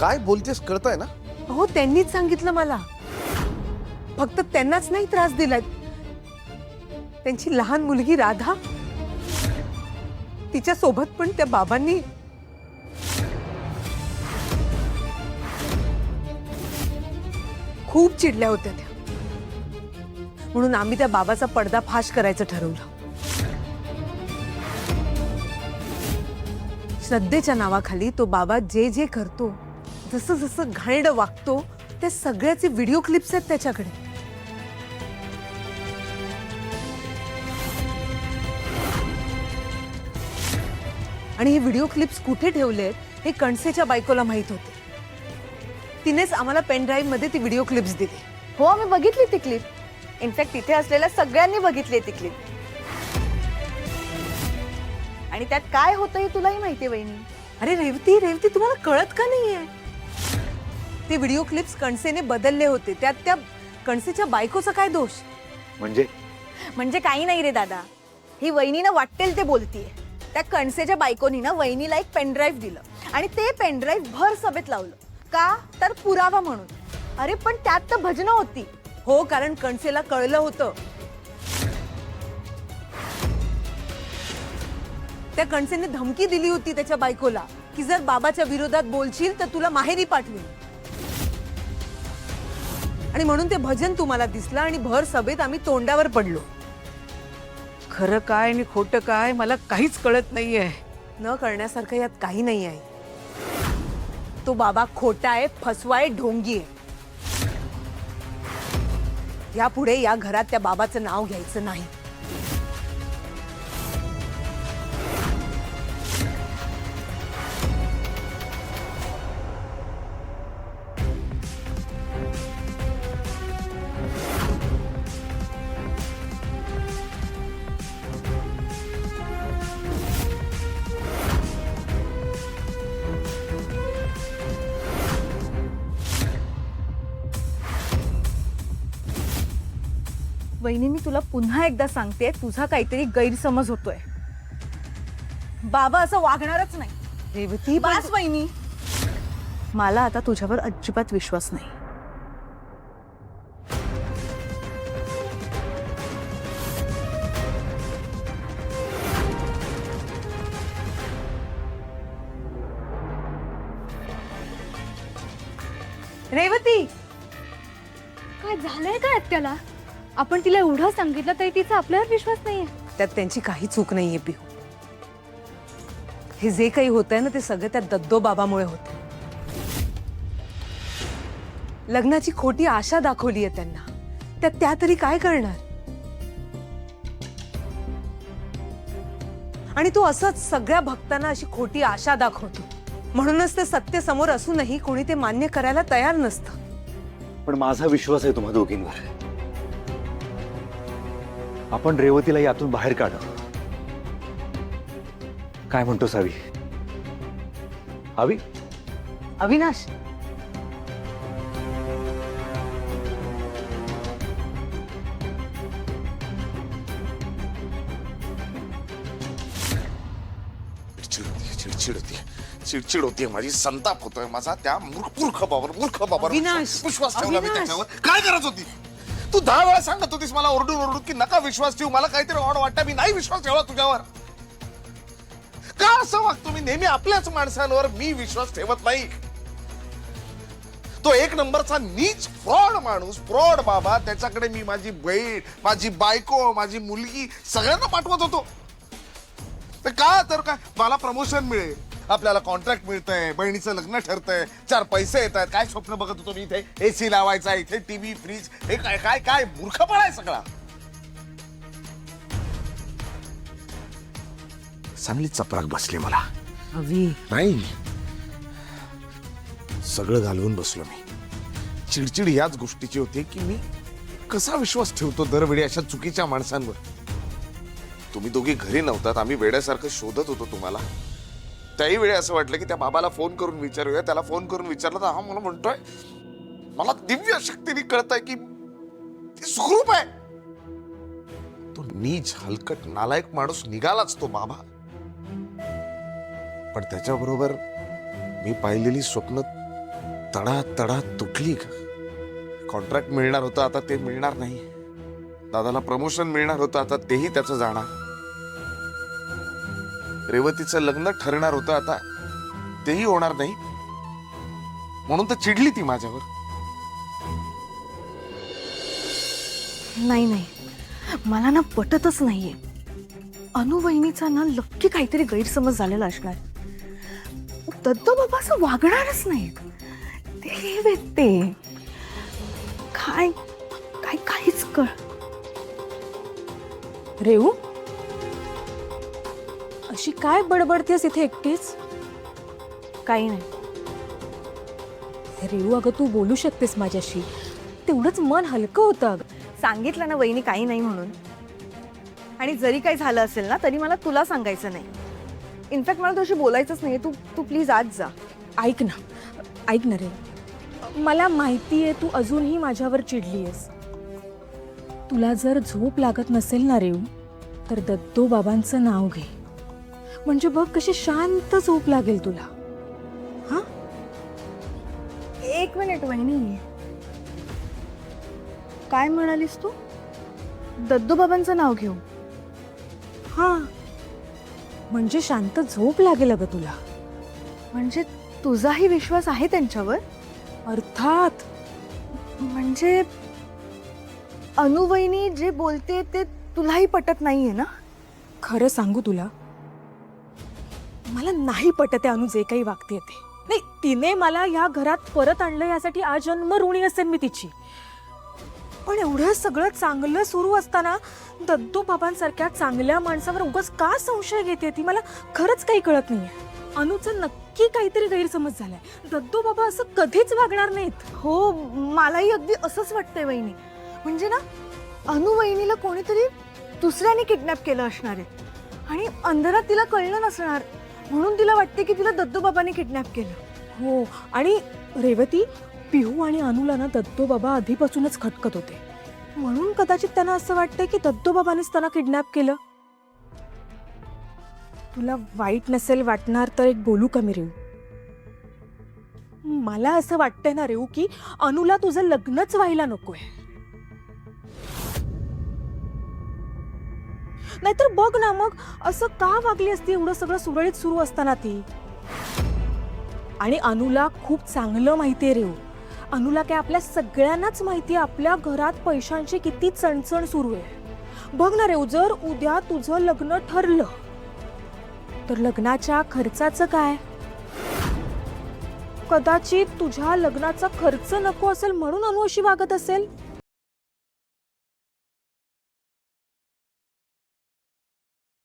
काय बोलतेस कळतंय ना? हो त्यांनीच सांगितलं मला. फक्त त्यांनाच नाही त्रास दिलाय, त्यांची लहान मुलगी राधा तिच्या सोबत पण त्या बाबांनी खूप चिडल्या होत्या त्या. म्हणून आम्ही त्या बाबाचा पडदा फाश करायचं ठरवलं. श्रद्धेच्या नावाखाली तो बाबा जे जे करतो, जसं जसं घाणेरडं वागतो, त्या सगळ्याचे व्हिडिओ क्लिप्स आहेत त्याच्याकडे. आणि हे व्हिडिओ क्लिप्स कुठे ठेवलेत हे कणसेच्या बायकोला माहित होते. तिनेच आम्हाला पेन ड्राईव्ह मध्ये ती व्हिडिओ क्लिप्स दिली. हो आम्ही बघितली ती क्लिप. इनफॅक्ट तिथे असलेल्या सगळ्यांनी बघितली ती क्लिप. आणि त्यात काय होतं हे तुलाही माहिती वहिनी. अरे रेवती रेवती तुम्हाला कळत का नाहीये? ते व्हिडिओ क्लिप्स कणसेने बदलले होते. त्यात त्या कणसेच्या बायकोचा काय दोष? म्हणजे काही नाही रे दादा, ही वहिनीनं वाटेल ते बोलतीये. त्या कणसेच्या बायकोनी ना वहिनीला एक पेनड्राईव्ह दिलं आणि ते पेनड्राईव्ह भर सभेत लावलं. का तर पुरावा म्हणून. अरे पण त्यात तर भजनं होती. हो, कारण कणसेला कळलं होतं. त्या कणसेने धमकी दिली होती त्याच्या बायकोला की जर बाबाच्या विरोधात बोलशील तर तुला माहेरी पाठवीन. आणि म्हणून ते भजन तुम्हाला दिसलं आणि भर सभेत आम्ही तोंडावर पडलो. खरं काय आणि खोटं काय मला काहीच कळत नाहीये. न कळण्यासारखं यात काही नाही आहे. तो बाबा खोटा आहे, फसवा आहे, ढोंगी आहे. यापुढे या घरात त्या बाबाचं नाव घ्यायचं नाही. वहिनी मी तुला पुन्हा एकदा सांगते, तुझा काहीतरी गैरसमज होतोय. बाबा असं वागणारच नाही. रेवती बस वहिनी, मला आता तुझ्यावर अजिबात विश्वास नाही. रेवती काय झालंय काय त्याला? आपण तिला एवढं सांगितलं तरी तिचा आपल्यावर विश्वास नाहीये. त्यात त्यांची काही चूक नाहीये पिहू. हे जे काही होतंय ना ते सगळं त्या दद्दो बाबामुळे होतंय. लग्नाची खोटी आशा दाखवली आहे त्यांना. त्या तरी काय करणार? आणि तो असंच सगळ्या भक्तांना अशी खोटी आशा दाखवतो. म्हणूनच ते सत्य समोर असूनही कोणी ते मान्य करायला तयार नसतं. पण माझा विश्वास आहे तुम्हा दोघींवर. आपण रेवतीला यातून बाहेर काढू. काय म्हणतो सावी? हवी? अविनाश, चिडचिड होतीये माझी, संताप होतोय माझा त्या मूर्ख बाबावर अविनाश, विश्वास ठेवला मी अविनाश. त्याच्यावर. काय करत होती तू? 10 वेळा सांगत होतीस मला ओरडून की नका विश्वास ठेवू. मला काहीतरी ऑड वाटतं, मी नाही विश्वास ठेवला तुझ्यावर. का असं वागतो मी नेहमी आपल्याच माणसांवर? मी विश्वास ठेवत नाही. तो एक नंबरचा नीच फ्रॉड माणूस, फ्रॉड बाबा. त्याच्याकडे मी माझी बहीण, माझी बायको, माझी मुलगी सगळ्यांना पाठवत होतो. का तर काय मला प्रमोशन मिळेल, आपल्याला कॉन्ट्रॅक्ट मिळतंय, बहिणीचं लग्न ठरतंय, 4 पैसे येतात. काय स्वप्न बघत होतो मी? इथे एसी लावायचा, इथे टीव्ही, फ्रीज. हे काय काय काय मूर्खपणा आहे सगळा. चांगली चपराक बसली मला. अवी नाही, सगळं घालवून बसलो मी. चिडचिड याच गोष्टीची होती की मी कसा विश्वास ठेवतो दरवेळी अशा चुकीच्या माणसांवर. तुम्ही दोघी घरी नव्हतात, आम्ही वेड्यासारखं शोधत होतो तुम्हाला. त्याही वेळी असं वाटलं की त्या बाबाला फोन करून विचारूया. त्याला फोन करून विचारलं तर हा मला म्हणतोय मला दिव्य शक्तीने कळतंय की ती सुखरूप आहे. तो नीच हलकट नालायक माणूस निघालाच तो बाबा. पण त्याच्याबरोबर मी पाहिलेली स्वप्न तडा तडा तुटली का? कॉन्ट्रॅक्ट मिळणार होतं, आता ते मिळणार नाही. दादाला प्रमोशन मिळणार होतं, आता तेही त्याचं जाणार. रेवतीचं लग्न ठरणार होतं, आता तेही होणार नाही. म्हणून तर चिडली ती माझ्यावर. नाही नाही, मला ना पटतच नाहीये. अनुवहिनीचा ना नक्की काहीतरी गैरसमज झालेला असणार. दत्तो बाबा असं वागणारच नाही. ते काय काय काहीच कळ. रेऊ, अशी काय बडबडतेस इथे एकटीच? काही नाही. रेऊ, अगं तू बोलू शकतेस माझ्याशी, तेवढंच मन हलकं होतं. अगं सांगितलं ना वहिनी काही नाही म्हणून. आणि जरी काही झालं असेल ना तरी मला तुला सांगायचं नाही. इनफॅक्ट मला तुझ्याशी बोलायचंच नाही. तू प्लीज आज जा. ऐक ना रेऊ, मला माहिती आहे तू अजूनही माझ्यावर चिडली आहेस. तुला जर झोप लागत नसेल ना रेऊ, तर दत्तो बाबांचं नाव घे. म्हणजे बघ कशी शांत झोप लागेल तुला. हा, एक मिनिट वहिनी, काय म्हणालीस तू? दद्दू बाबांचं नाव घेऊ? हा, म्हणजे शांत झोप लागेल अगं तुला. म्हणजे तुझाही विश्वास आहे त्यांच्यावर? अर्थात. म्हणजे अनुवहिनी जे बोलते ते तुलाही पटत नाहीये ना? खरं सांगू तुला, मला नाही पटत अनु जे काही वागते ते. नाही, तिने मला या घरात परत आणलं यासाठी आजन्म ऋणी असेल मी तिची. पण एवढं सगळं चांगलं सुरू असताना दद्दू बाबांसारख्या चांगल्या माणसावर उगाच का संशय घेते ती, मला खरंच काही कळत नाहीये. अनुचं नक्की काहीतरी गैरसमज झालाय. दद्दू बाबा असं कधीच वागणार नाहीत. हो, मलाही अगदी असंच वाटतंय वहिनी. म्हणजे ना अनुवहिनीला कोणीतरी दुसऱ्याने किडनॅप केलं असणार आहे आणि अंधारात तिला कळलं नसणार, म्हणून तिला वाटते की तिला दद्दू बाबांनी किडनॅप केलं. हो, आणि रेवती, पिहू आणि अनुला ना दत्तो बाबा आधीपासूनच खटकत होते, म्हणून कदाचित त्यांना असं वाटतंय की दत्तो बाबांनीच त्यांना किडनॅप केलं. तुला वाईट नसेल वाटणार तर एक बोलू का मी रेऊ? मला असं वाटतंय ना रेऊ की अनुला तुझं लग्नच व्हायला नकोय. नाहीतर बघ ना, मग असं का वागली असती एवढं सगळं सुरळीत सुरू असताना ती? आणि अनुला खूप चांगलं माहितीये रेऊ. अनुला काय आपल्या सगळ्यांनाच माहितीये आपल्या घरात पैशांची किती चणचण सुरू आहे. बघ ना रेऊ, जर उद्या तुझं लग्न ठरलं तर लग्नाच्या खर्चाचं काय? कदाचित तुझ्या लग्नाचा खर्च नको असेल म्हणून अनु अशी वागत असेल.